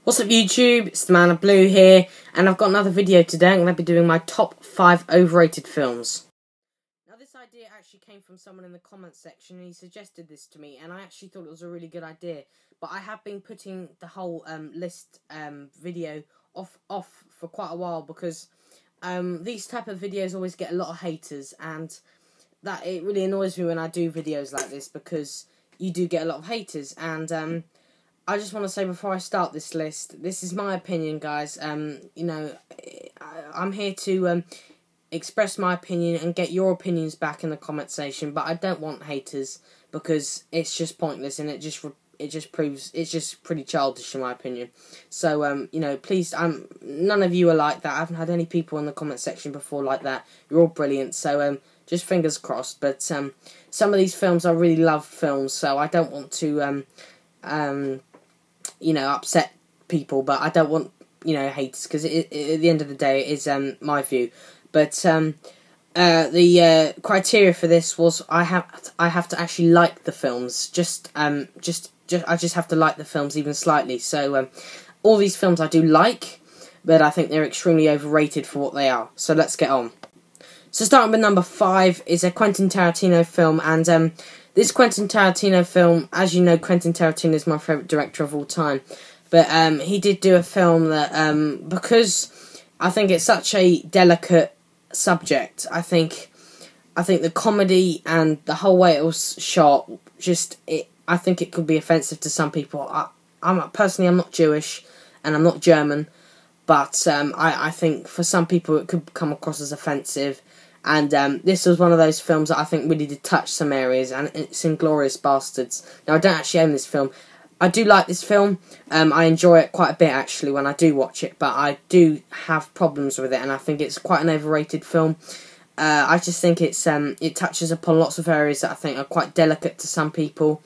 What's up YouTube, it's the Man of Blue here, and I've got another video today. I'm going to be doing my top 5 overrated films. Now this idea actually came from someone in the comments section, and he suggested this to me, and I actually thought it was a really good idea. But I have been putting the whole list video off for quite a while, because these type of videos always get a lot of haters, and that it really annoys me when I do videos like this, because you do get a lot of haters, and I just want to say before I start this list, this is my opinion, guys. You know, I'm here to express my opinion and get your opinions back in the comment section, but I don't want haters, because it's just pointless, and it just proves it's just pretty childish in my opinion. So you know, please, none of you are like that. I haven't had any people in the comment section before like that. You're all brilliant. So just fingers crossed. But some of these films, I really love films, so I don't want to you know, upset people, but I don't want, you know, haters, because at the end of the day, it is my view. But the criteria for this was I have to actually like the films. I just have to like the films even slightly. So all these films I do like, but I think they're extremely overrated for what they are. So let's get on. So starting with number 5 is a Quentin Tarantino film, and this Quentin Tarantino film, as you know, Quentin Tarantino is my favourite director of all time. But he did do a film that, because I think it's such a delicate subject, I think the comedy and the whole way it was shot, I think it could be offensive to some people. I'm not Jewish, and I'm not German, but I think for some people it could come across as offensive. And this was one of those films that I think really did touch some areas, and it's Inglourious Bastards. Now, I don't actually own this film. I do like this film. I enjoy it quite a bit, actually, when I do watch it, but I do have problems with it, and I think it's quite an overrated film. I just think it touches upon lots of areas that I think are quite delicate to some people,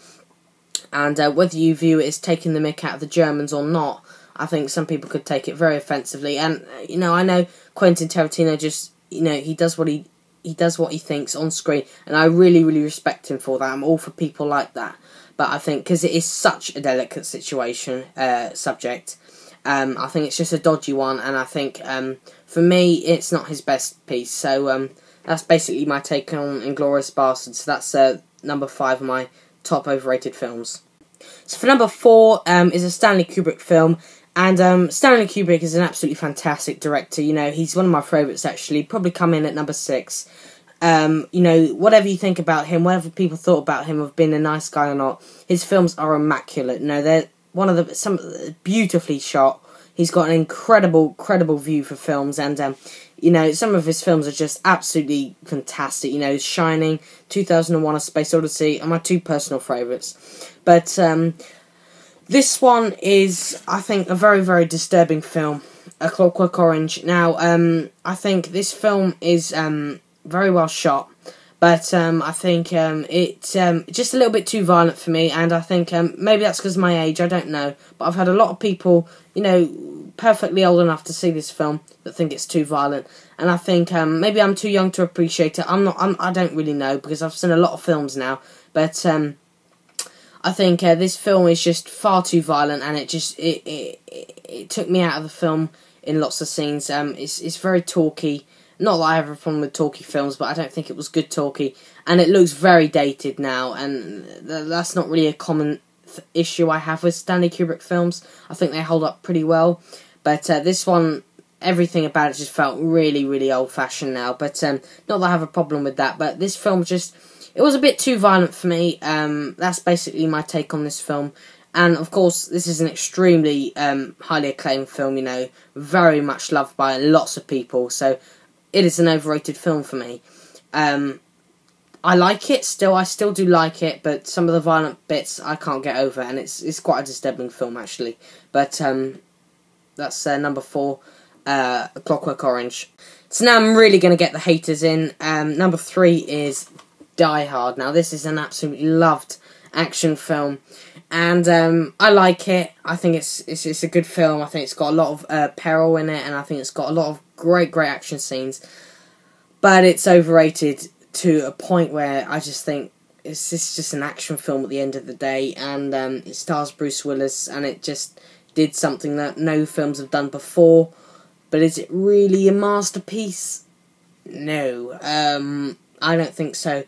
and whether you view it as taking the mick out of the Germans or not, I think some people could take it very offensively. And, you know, I know Quentin Tarantino just... You know, he does what he thinks on screen, and I really, really respect him for that. I'm all for people like that. But I think, because it is such a delicate subject, I think it's just a dodgy one, and I think, for me, it's not his best piece. So, that's basically my take on Inglourious Bastards. So that's number 5 of my top overrated films. So for number 4 is a Stanley Kubrick film. And Stanley Kubrick is an absolutely fantastic director. You know, he's one of my favourites, actually. Probably come in at number 6. You know, whatever you think about him, whatever people thought about him of being a nice guy or not, his films are immaculate. You know, they're some beautifully shot. He's got an incredible view for films, and you know, some of his films are just absolutely fantastic. You know, Shining, 2001: A Space Odyssey are my 2 personal favourites. But this one is, I think, a very, very disturbing film, A Clockwork Orange. Now, I think this film is very well shot, but I think it's just a little bit too violent for me, and I think maybe that's because of my age, I don't know, but I've had a lot of people, you know, perfectly old enough to see this film that think it's too violent, and I think maybe I'm too young to appreciate it. I don't really know, because I've seen a lot of films now, but I think this film is just far too violent, and it took me out of the film in lots of scenes. It's very talky. Not that I have a problem with talky films, but I don't think it was good talky, and it looks very dated now, and that's not really a common issue I have with Stanley Kubrick films. I think they hold up pretty well, but this one, everything about it just felt really, really old-fashioned now. But not that I have a problem with that, but this film just... It was a bit too violent for me. That's basically my take on this film. And, of course, this is an extremely highly acclaimed film, you know, very much loved by lots of people. So, it is an overrated film for me. I like it still. I still do like it, but some of the violent bits I can't get over. And it's quite a disturbing film, actually. But that's number 4, Clockwork Orange. So now I'm really going to get the haters in. Number 3 is Die Hard. Now, this is an absolutely loved action film, and I like it. I think it's a good film. I think it's got a lot of peril in it, and I think it's got a lot of great action scenes, but it's overrated to a point where I just think it's just an action film at the end of the day, and it stars Bruce Willis, and it just did something that no films have done before. But is it really a masterpiece? No. I don't think so.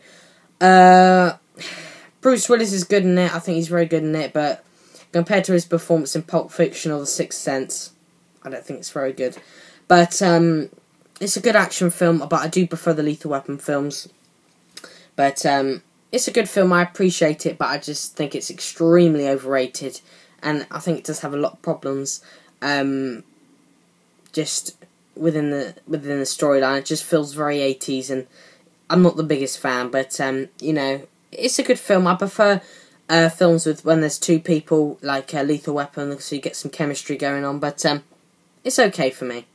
Bruce Willis is good in it. I think he's very good in it, but compared to his performance in Pulp Fiction or The Sixth Sense, I don't think it's very good. But it's a good action film, but I do prefer the Lethal Weapon films. But it's a good film, I appreciate it, but I just think it's extremely overrated, and I think it does have a lot of problems. Just within the storyline, it just feels very 80s, and I'm not the biggest fan, but you know, it's a good film. I prefer films with when there's two people, like Lethal Weapon, so you get some chemistry going on, but it's okay for me.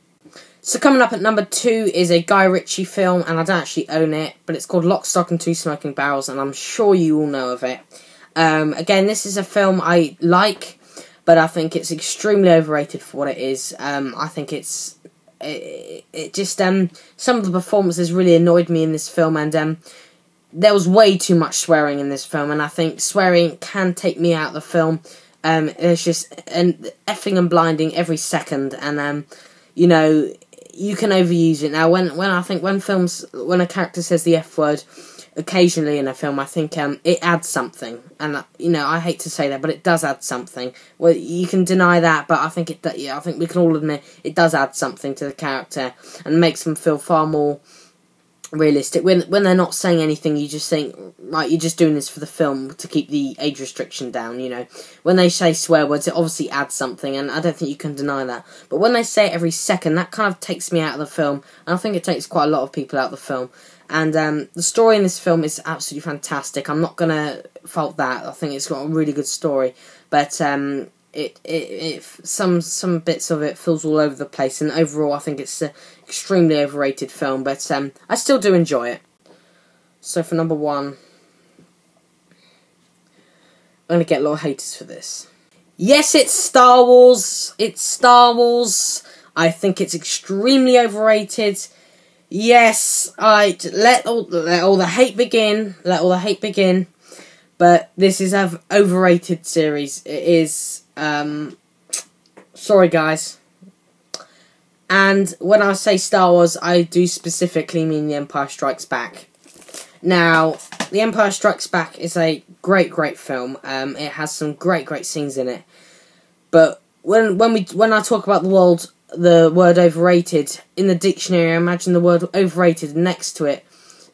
So coming up at number 2 is a Guy Ritchie film, and I don't actually own it, but it's called Lock, Stock and Two Smoking Barrels, and I'm sure you all know of it. Again, this is a film I like, but I think it's extremely overrated for what it is. I think it just some of the performances really annoyed me in this film, and there was way too much swearing in this film, and I think swearing can take me out of the film. There's just effing and blinding every second, and you know, you can overuse it. Now, when a character says the F word occasionally in a film, I think it adds something, and you know, I hate to say that, but it does add something. Well, you can deny that, but I think I think we can all admit it does add something to the character and makes them feel far more realistic. When they're not saying anything, you just think, right, you're just doing this for the film to keep the age restriction down, you know. When they say swear words, it obviously adds something, and I don't think you can deny that. But when they say it every second, that kind of takes me out of the film, and I think it takes quite a lot of people out of the film. And the story in this film is absolutely fantastic. I'm not going to fault that. I think it's got a really good story, but some bits of it feels all over the place, and overall I think it's an extremely overrated film, but I still do enjoy it. So for number 1, I'm going to get a lot of haters for this. Yes, it's Star Wars. It's Star Wars. I think it's extremely overrated. Yes, let all the hate begin. Let all the hate begin. But this is an overrated series. It is. Sorry, guys. And when I say Star Wars, I do specifically mean The Empire Strikes Back. Now, The Empire Strikes Back is a great film. It has some great scenes in it. But when I talk about the word overrated, in the dictionary, I imagine the word overrated next to it,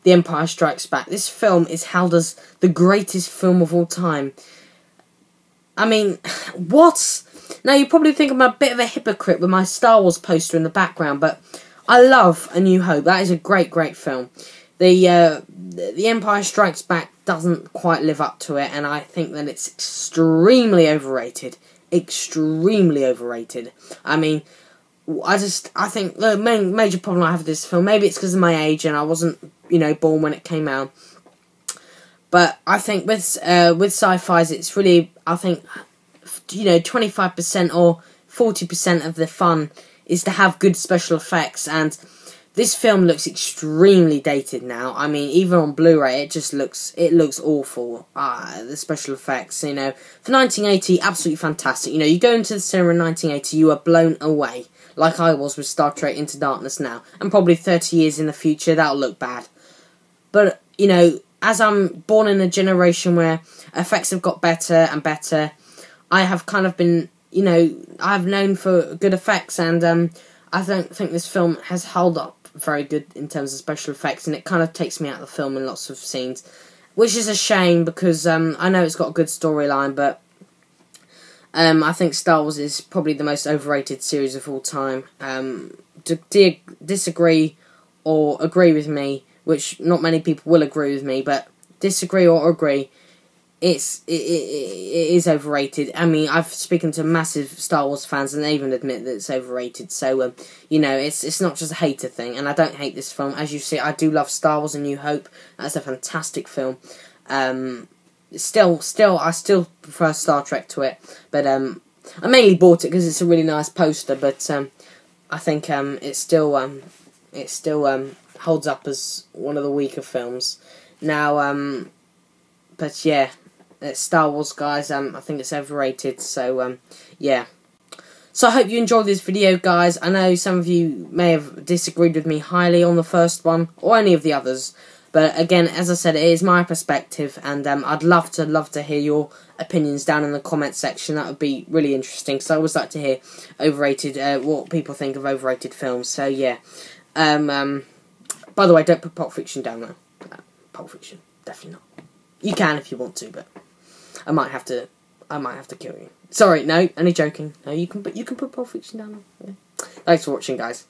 The Empire Strikes Back. This film is held as the greatest film of all time. I mean, what? Now, you probably think I'm a bit of a hypocrite with my Star Wars poster in the background, but I love A New Hope. That is a great film. The Empire Strikes Back doesn't quite live up to it, and I think that it's extremely overrated. Extremely overrated. I mean, I think the major problem I have with this film, maybe it's because of my age and I wasn't, born when it came out. But I think with sci-fis, it's really, I think, 25% or 40% of the fun is to have good special effects, and this film looks extremely dated now. I mean, even on Blu-ray, it looks awful. The special effects, for 1980, absolutely fantastic. You go into the cinema in 1980, you are blown away, like I was with Star Trek Into Darkness now, and probably 30 years in the future, that'll look bad. But, as I'm born in a generation where effects have got better and better, I have kind of been, I've known for good effects, and I don't think this film has held up very good in terms of special effects, and it kind of takes me out of the film in lots of scenes, which is a shame because I know it's got a good storyline, but I think Star Wars is probably the most overrated series of all time. Disagree or agree with me, which not many people will agree with me, but disagree or agree, it is overrated. I mean, I've spoken to massive Star Wars fans, and they even admit that it's overrated. So, it's not just a hater thing, and I don't hate this film. As you see, I do love Star Wars: A New Hope. That's a fantastic film. Still, I still prefer Star Trek to it, but I mainly bought it because it's a really nice poster. But I think it still holds up as one of the weaker films. Now, but yeah. Star Wars, guys, I think it's overrated, so, yeah. So I hope you enjoyed this video, guys. I know some of you may have disagreed with me highly on the first one, or any of the others. But again, as I said, it is my perspective, and I'd love to hear your opinions down in the comment section. That would be really interesting, because I always like to hear what people think of overrated films. So yeah. By the way, don't put Pulp Fiction down though. Pulp Fiction, definitely not. You can if you want to, but I might have to kill you. Sorry, no, only joking. No, you can put Pulp Fiction down. Yeah. Thanks for watching, guys.